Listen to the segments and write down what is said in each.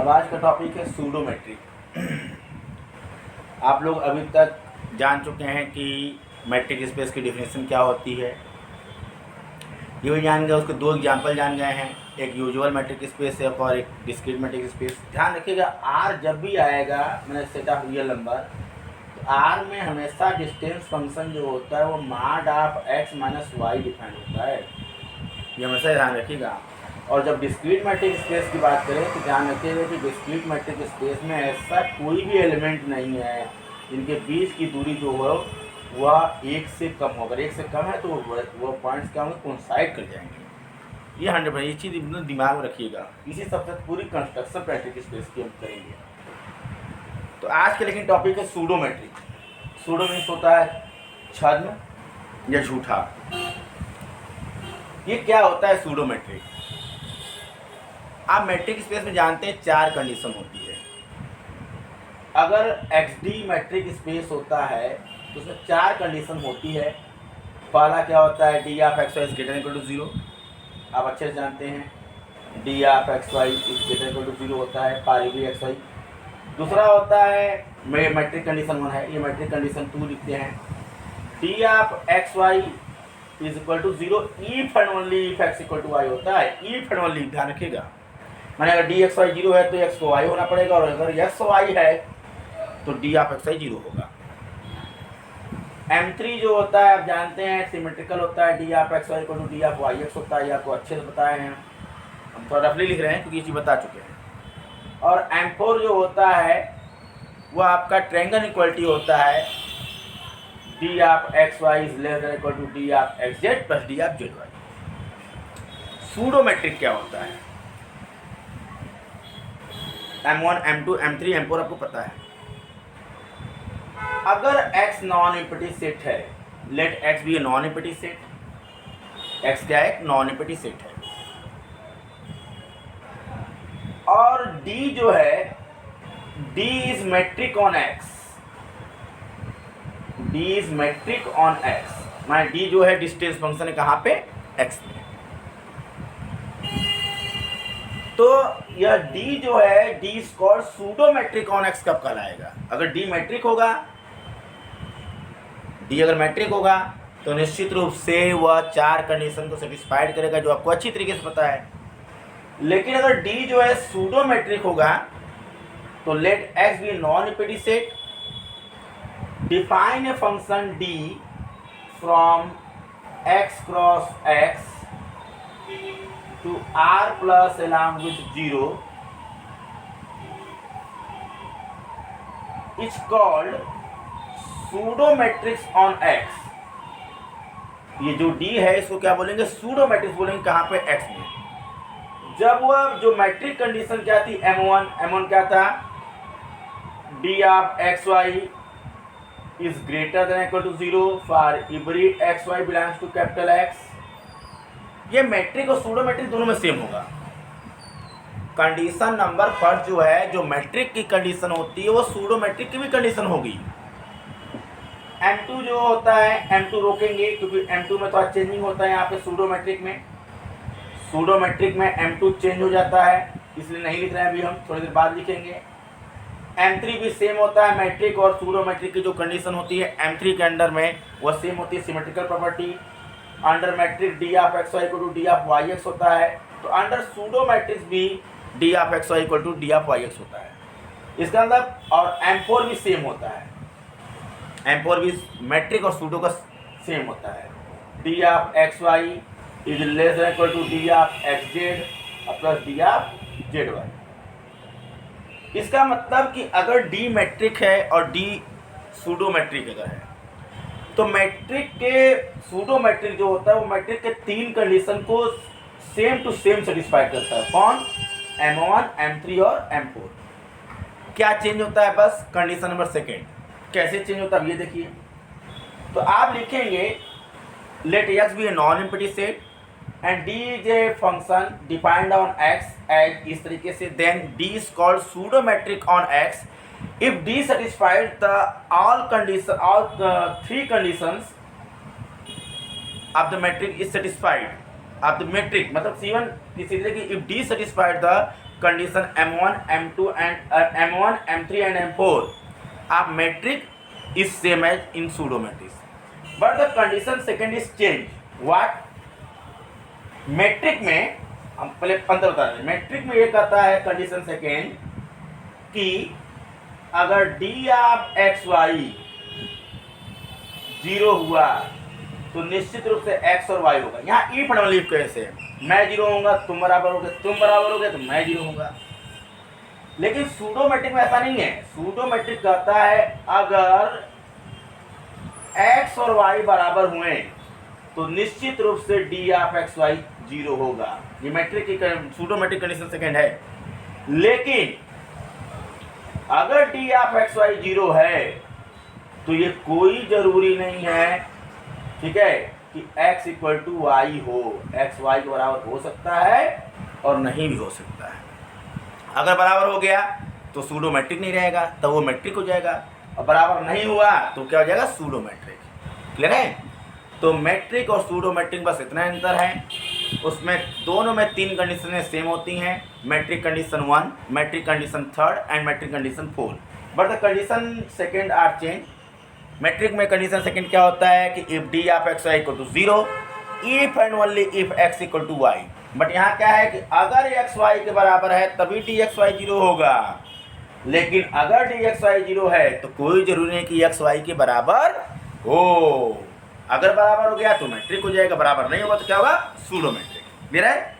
अब आज का टॉपिक है सूडोमेट्रिक। आप लोग अभी तक जान चुके हैं कि मैट्रिक स्पेस की डिफिनेशन क्या होती है, ये भी जान गए। उसके दो एग्जाम्पल जान गए हैं, एक यूजुअल मैट्रिक स्पेस है और एक डिस्क्रीट मैट्रिक स्पेस। ध्यान रखिएगा, आर जब भी आएगा मैंने सेट ऑफ रियल नंबर, तो आर में हमेशा डिस्टेंस फंक्शन जो होता है वो mod of X minus Y define होता है, ये हमेशा ध्यान रखिएगा। और जब डिस्क्रीट मैट्रिक स्पेस की बात करें तो ध्यान रखिएगा कि डिस्क्रीट मैट्रिक स्पेस में ऐसा कोई भी एलिमेंट नहीं है जिनके बीच की दूरी जो हो वह एक से कम हो। अगर एक से कम है तो वो पॉइंट्स क्या होंगे, कोइंसाइड कर जाएंगे। ये 100% ये चीज़ दिमाग में रखिएगा। इसी सबसे पूरी कंस्ट्रक्शन मैट्रिक स्पेस की हम करेंगे। तो आज के लेकिन टॉपिक है सूडोमेट्रिक। सूडो मीन्स होता है छद्म या झूठा। ये क्या होता है सूडोमेट्रिक? आप मैट्रिक स्पेस में जानते हैं 4 कंडीशन होती है। अगर XD मैट्रिक स्पेस होता है तो उसमें 4 कंडीशन होती है। पहला क्या होता है, D of X Y is greater equal to 0। आप अच्छे से जानते हैं D of X Y is greater equal to 0 होता है पारी भी एक्स वाई। दूसरा होता है मैट्रिक कंडीशन 1 है, ये मैट्रिक कंडीशन 2 लिखते हैं, D of X Y is equal to 0 if and only if X equal to Y होता है। इफ एंड ओनली, ध्यान रखिएगा, माने अगर डी एक्स वाई 0 है तो एक्स को वाई होना पड़ेगा, और अगर एक्स वाई है तो डी ऑफ एक्स वाई 0 होगा। M3 जो होता है आप जानते हैं सिमेट्रिकल होता है, D of X Y equal to D of Y X होता है। ये आपको अच्छे से बताए हैं, हम थोड़ा रफली लिख रहे हैं क्योंकि ये चीज़ बता चुके हैं। और M4 जो होता है वो आपका ट्रायंगल इक्वलिटी होता है, D of X Y is less than equal to D of X Z plus D of Z Y. Pseudometric क्या होता है? M1, M2, M3, M4 आपको पता है। अगर X नॉन एम्प्टी सेट है, let X be a non empty set, X क्या है, नॉन एम्प्टी सेट है, और D जो है D is metric on X, D is metric on X, माने D जो है डिस्टेंस फंक्शन है कहाँ पे, X में। तो यह D जो है D square pseudometric on X कब कहलाएगा? अगर D मैट्रिक होगा, D अगर मैट्रिक होगा तो निश्चित रूप से वह 4 कंडीशन को सेटिस्फाइड करेगा जो आपको अच्छी तरीके से पता है। लेकिन अगर D जो है सूडोमेट्रिक होगा तो let X be non empty set, define a function D from X cross X to R plus along with 0 is called pseudo matrix on X। ये जो D है इसको क्या बोलेंगे, सूडो मैट्रिक्स बोलेंगे, कहाँ पे, X में। जब वह जो मैट्रिक कंडीशन क्या थी, M1 क्या था, D of X Y is greater than equal to 0 for every X Y belongs to capital X। ये मैट्रिक और सूडो मैट्रिक दोनों में सेम होगा। कंडीशन नंबर फर्स्ट जो है, जो मैट्रिक की कंडीशन होती है वो सूडो मैट्रिक की भी कंडीशन होगी। M2 जो होता है, M2 रोकेंगे क्योंकि M2 में थोड़ा चेंजिंग होता है यहाँ पे सूडो मैट्रिक में। सूडो मैट्रिक में M2 चेंज हो जाता है, इसलिए नहीं लिख रहे हैं अभी, हम थोड़ी देर बाद लिखेंगे। M3 भी सेम होता है, मैट्रिक और सूडो मैट्रिक की जो कंडीशन होती है M3 के अंडर में वह सेम होती है, symmetrical property. Under metric D of X Y equal to D of Y X होता है, तो अंडर सूडो मैट्रिक्स भी D of X Y equal to D of Y X होता है इसका अंदर। और M4 भी सेम होता है, M4 भी मैट्रिक और सूडो का सेम होता है, D of X Y is less than equal to D of X Z plus D of Z Y. इसका मतलब कि अगर D मैट्रिक है और D सूडो मैट्रिक अगर है तो मैट्रिक के सूडो मैट्रिक जो होता है वो मैट्रिक के 3 कंडीशन को सेम टू सेम सेटिस्फाई करता है। कौन? M1, M3 और M4। क्या चेंज होता है? बस कंडीशन नंबर सेकेंड। कैसे चेंज होता है ये देखिए। तो आप लिखेंगे let X be a non empty set and D is a function defined on X as इस तरीके से, then D is called pseudo metric on X if D satisfied the all 3 conditions of the matrix is satisfied of the matrix, मतलब C1 इसीलिए कि if D satisfied the condition M1 M2 and M1 M3 and M4 आप metric is same as in pseudo metrics but the condition second is change what metric में हम पहले अंतर बता दें मैट्रिक में ये कहता है कंडीशन सेकेंड कि अगर डी ऑफ एक्स वाई 0 हुआ तो निश्चित रूप से x और y होगा। यहाँ इफ एंड ओनली इफ कैसे है मैं 0 होऊंगा तुम बराबर होगे तुम बराबर होगे तो मैं 0 होऊंगा। लेकिन सूडो मैट्रिक में ऐसा नहीं है। सूडो मैट्रिक कहता है अगर x और y बराबर हुए तो निश्चित रूप से डी ऑफ एक्स वाई 0 होगा। ये मैट्रिक की सूडो मैट्रिक कंडीशन सेकेंड है। लेकिन अगर डी ऑफ एक्स वाई 0 है तो ये कोई जरूरी नहीं है ठीक है कि x इक्वल टू वाई हो। x y के बराबर हो सकता है और नहीं भी हो सकता है। अगर बराबर हो गया तो सूडो मैट्रिक नहीं रहेगा तब वो मैट्रिक हो जाएगा और बराबर नहीं हुआ तो क्या हो जाएगा सूडो मैट्रिक। क्लियर है। तो मैट्रिक और सूडो मैट्रिक बस इतना अंतर है। उसमें दोनों में 3 कंडीशनें सेम होती हैं metric condition 1 metric condition 3 and metric condition 4 but the condition second are change. Metric में कंडीशन सेकंड क्या होता है कि if D of X Y equal to 0 if and only if X equal to Y. But यहाँ क्या है कि अगर एक्स वाई के बराबर है तभी डी एक्स वाई 0 होगा। लेकिन अगर डी एक्स वाई 0 है तो कोई जरूरी नहीं कि एक्स वाई के बराबर हो। अगर बराबर हो गया तो मैट्रिक हो जाएगा बराबर नहीं होगा तो क्या होगा सूडो मैट्रिक। क्लियर है।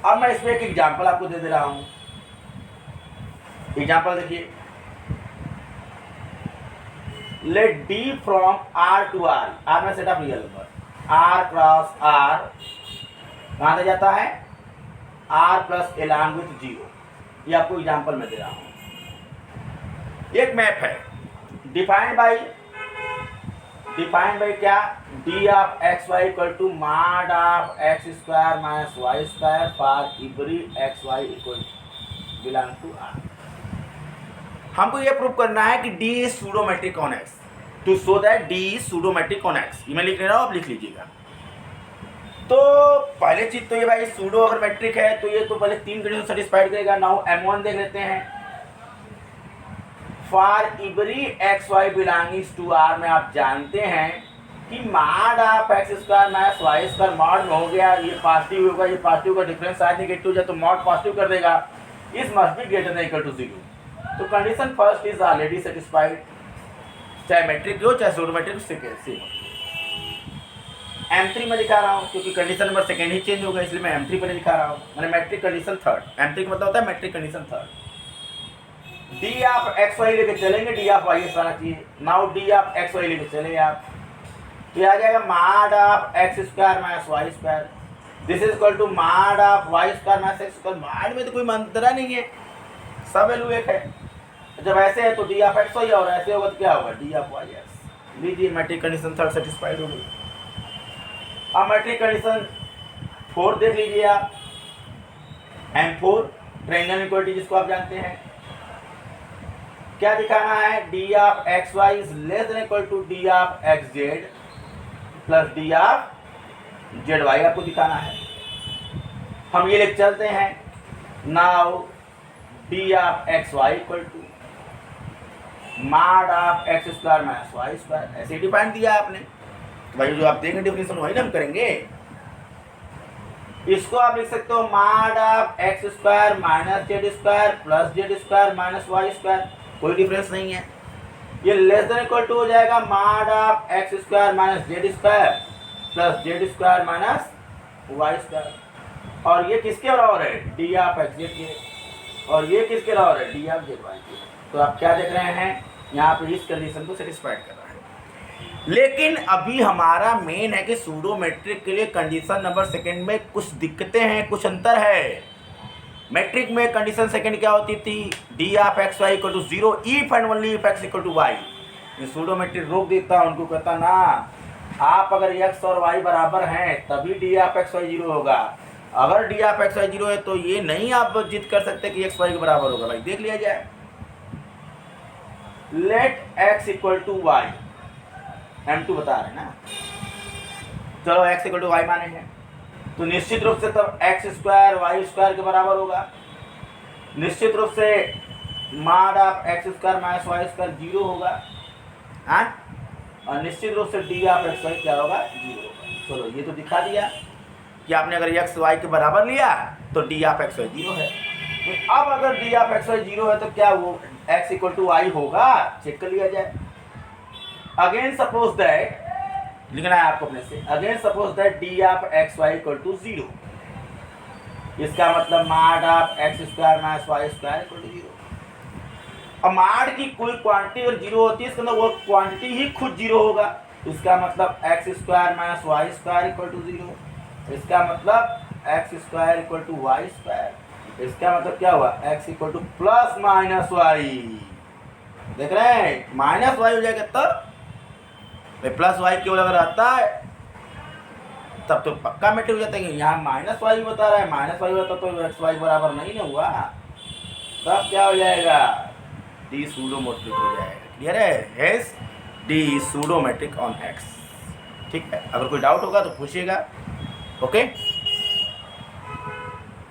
अब मैं इसमें एक एग्जाम्पल आपको दे रहा हूँ। एग्जाम्पल देखिए let D from R to R, R में set of real number R cross R कहाँ तक जाता है R प्लस एलान विथ 0। ये आपको एग्जाम्पल में दे रहा हूँ। एक मैप है डिफाइंड बाई क्या D of X Y equal to mod of X square minus Y square for every X Y equal belong to R। हमको ये प्रूव करना है कि D is pseudo metric on X to show that D is pseudo metric on X। ये मैं लिख रहा हूँ आप लिख लीजिएगा। तो पहले चीज तो ये भाई सूडो अगर मैट्रिक है तो ये तो पहले 3 कंडीशन सेटिस्फाइड करेगा। नाउ M1 देख लेते हैं। For every X Y belongings to R में आप जानते हैं कि mod of X square minus Y square mod में हो गया ये पॉजिटिव होगा। ये पॉजिटिव का डिफरेंस शायद नेगेटिव हो जाए तो मॉड पॉजिटिव कर देगा। Is must be greater than equal to 0। तो condition first is already satisfied चाहे मैट्रिक हो चाहे सूडो मैट्रिक सेम। M3 में दिखा रहा हूँ क्योंकि कंडीशन नंबर सेकेंड ही चेंज होगा इसलिए मैं M3 पर दिखा रहा हूँ। मैंने मैट्रिक कंडीशन थर्ड M3 का मतलब होता है metric condition third. D of X Y लेके चलेंगे D ऑफ वाई आना चाहिए। Now D of X Y लेके चले आप तो आ जाएगा mod of X square minus Y square this is equal to mod of Y square minus X square. Mod में तो कोई मंत्रा नहीं है सब वैल्यू एक है। जब ऐसे है तो डी ऑफ एक्स वाई और ऐसे होगा तो क्या होगा डी ऑफ वाई एक्स। लीजिए मैट्रिक कंडीशन थर्ड सेटिस्फाइड हो गई। अब मैट्रिक कंडीशन 4 देख लीजिए आप M4 ट्रायंगल इक्वालिटी जिसको आप जानते हैं। क्या दिखाना है D of X Y is less than equal to D of X Z plus D of Z Y आपको दिखाना है। हम ये लिख चलते हैं now D of X Y equal to mod of X square minus Y square ऐसे define दिया आपने। तो भाई जो आप देंगे डेफिनेशन वही ना हम करेंगे। इसको आप लिख सकते हो mod of X square minus Z square plus Z square minus Y square कोई डिफरेंस नहीं है। ये लेस देन इक्वल टू हो जाएगा mod of X square minus Z square plus Z square minus Y square. और ये किसके बराबर है डी ऑफ एक्स जेड के और ये किसके बराबर है डी ऑफ जेड वाई के। तो आप क्या देख रहे हैं यहाँ पे इस कंडीशन को सेटिस्फाइड कर रहा है। लेकिन अभी हमारा मेन है कि सूडो मैट्रिक के लिए कंडीशन नंबर सेकंड में कुछ दिक्कतें हैं कुछ अंतर है। मैट्रिक में कंडीशन सेकंड क्या होती थी D of X Y equal to 0 if and only if X equal to Y. ये सूडो मैट्रिक रोक देता उनको कहता ना आप अगर एक्स और वाई बराबर हैं तभी डी ऑफ एक्स वाई 0 होगा। अगर डी ऑफ एक्स वाई 0 है तो ये नहीं आप जिद कर सकते कि एक्स वाई के बराबर होगा। भाई देख लिया जाए let x equal to Y M2 बता रहे हैं ना। चलो x इक्वल टू वाई माने हैं तो निश्चित रूप से तब एक्स स्क्वायर वाई स्क्वायर के बराबर होगा। निश्चित रूप से mod of X square minus Y square 0 होगा, हाँ, और निश्चित रूप से डी ऑफ एक्स वाई क्या होगा, 0 होगा। चलो ये तो दिखा दिया कि आपने अगर एक्स वाई के बराबर लिया तो डी ऑफ एक्स वाई 0 है। तो अब अगर डी ऑफ एक्स वाई 0 है तो क्या वो एक्स इक्वल टू वाई होगा, चेक कर लिया जाए। अगेन सपोज दैट, लिखना है आपको अपने से, again suppose that D of X Y equal to 0, इसका मतलब mod of X square minus Y square equal to 0। अब माड की कोई क्वांटिटी अगर 0 होती है इसका मतलब वो क्वांटिटी ही खुद 0 होगा, इसका मतलब X square minus Y square equal to 0, इसका मतलब X square equal to Y square, इसका मतलब क्या हुआ, X equal to plus minus Y. देख रहे हैं माइनस वाई हो जाएगा तब, प्लस वाई केवल अगर आता है तब तो पक्का मेट्रिक हो जाता है। यहाँ माइनस वाई बता रहा है, माइनस वाई होता तो एक्स वाई बराबर नहीं ना हुआ, तब क्या हो जाएगा, डी सूडोमेट्रिक हो जाएगा। क्लियर है, हेस डी सूडोमेट्रिक ऑन एक्स। ठीक है, अगर कोई डाउट होगा तो पूछिएगा। ओके।